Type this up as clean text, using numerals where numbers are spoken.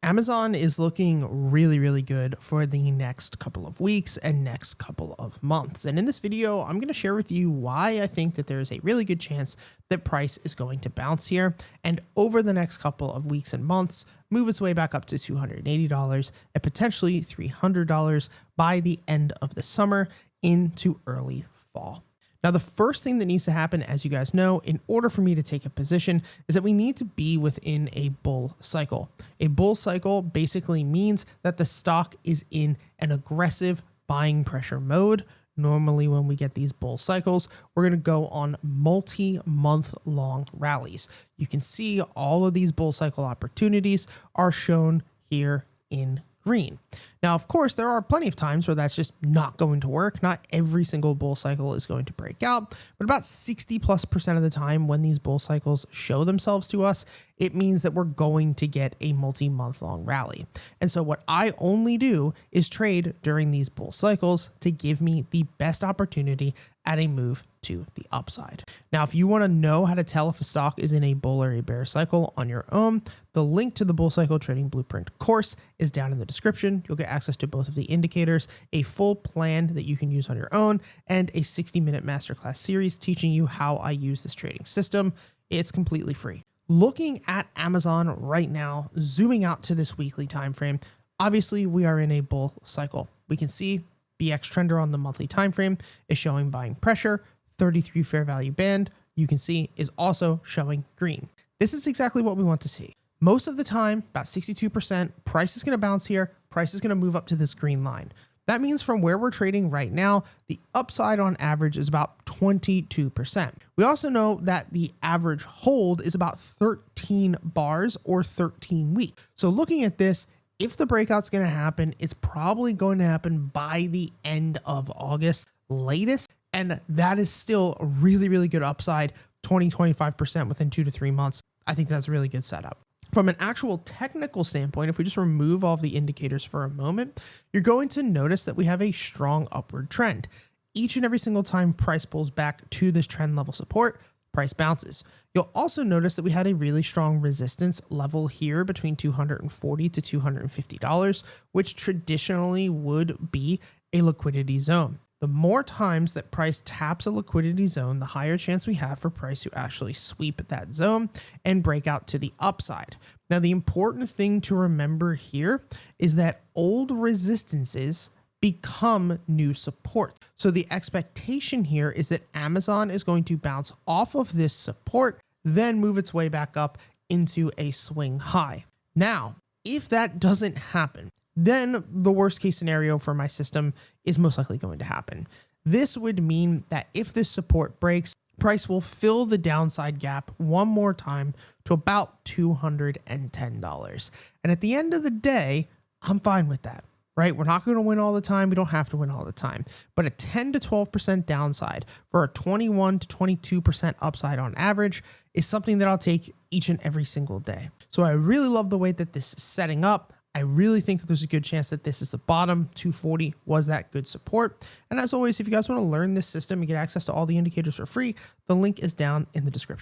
Amazon is looking really good for the next couple of weeks and next couple of months. And in this video, I'm going to share with you why I think that there is a really good chance that price is going to bounce here and over the next couple of weeks and months, move its way back up to $280 and potentially $300 by the end of the summer into early fall. Now, the first thing that needs to happen, as you guys know, in order for me to take a position is that we need to be within a bull cycle. A bull cycle basically means that the stock is in an aggressive buying pressure mode. Normally, when we get these bull cycles, we're going to go on multi-month long rallies. You can see all of these bull cycle opportunities are shown here in green. Now, of course, there are plenty of times where that's just not going to work. Not every single bull cycle is going to break out, but about 60+% of the time when these bull cycles show themselves to us, it means that we're going to get a multi-month long rally. And so what I only do is trade during these bull cycles to give me the best opportunity at a move to the upside. Now, if you want to know how to tell if a stock is in a bull or a bear cycle on your own, the link to the Bull Cycle Trading Blueprint course is down in the description. You'll get access to both of the indicators, a full plan that you can use on your own, and a 60-minute masterclass series teaching you how I use this trading system. It's completely free. Looking at Amazon right now, zooming out to this weekly time frame, obviously we are in a bull cycle. We can see BX Trender on the monthly time frame is showing buying pressure. 33 fair value band, you can see, is also showing green. This is exactly what we want to see. Most of the time, about 62%, price is going to bounce here. Price is going to move up to this green line. That means from where we're trading right now, the upside on average is about 22%. We also know that the average hold is about 13 bars or 13 weeks. So looking at this, if the breakout's going to happen, it's probably going to happen by the end of August latest. And that is still a really good upside, 20-25% within 2 to 3 months. I think that's a really good setup. From an actual technical standpoint, if we just remove all of the indicators for a moment, you're going to notice that we have a strong upward trend. Each and every single time price pulls back to this trend level support, price bounces. You'll also notice that we had a really strong resistance level here between $240 to $250, which traditionally would be a liquidity zone. The more times that price taps a liquidity zone, the higher chance we have for price to actually sweep that zone and break out to the upside. Now, the important thing to remember here is that old resistances become new support. So the expectation here is that Amazon is going to bounce off of this support, then move its way back up into a swing high. Now, if that doesn't happen, then the worst case scenario for my system is most likely going to happen. This would mean that if this support breaks, price will fill the downside gap one more time to about $210. And at the end of the day, I'm fine with that, right? We're not going to win all the time. We don't have to win all the time. But a 10 to 12% downside for a 21 to 22% upside on average is something that I'll take each and every single day. So I really love the way that this is setting up. I really think that there's a good chance that this is the bottom. 240 was that good support. And as always, if you guys want to learn this system and get access to all the indicators for free, the link is down in the description.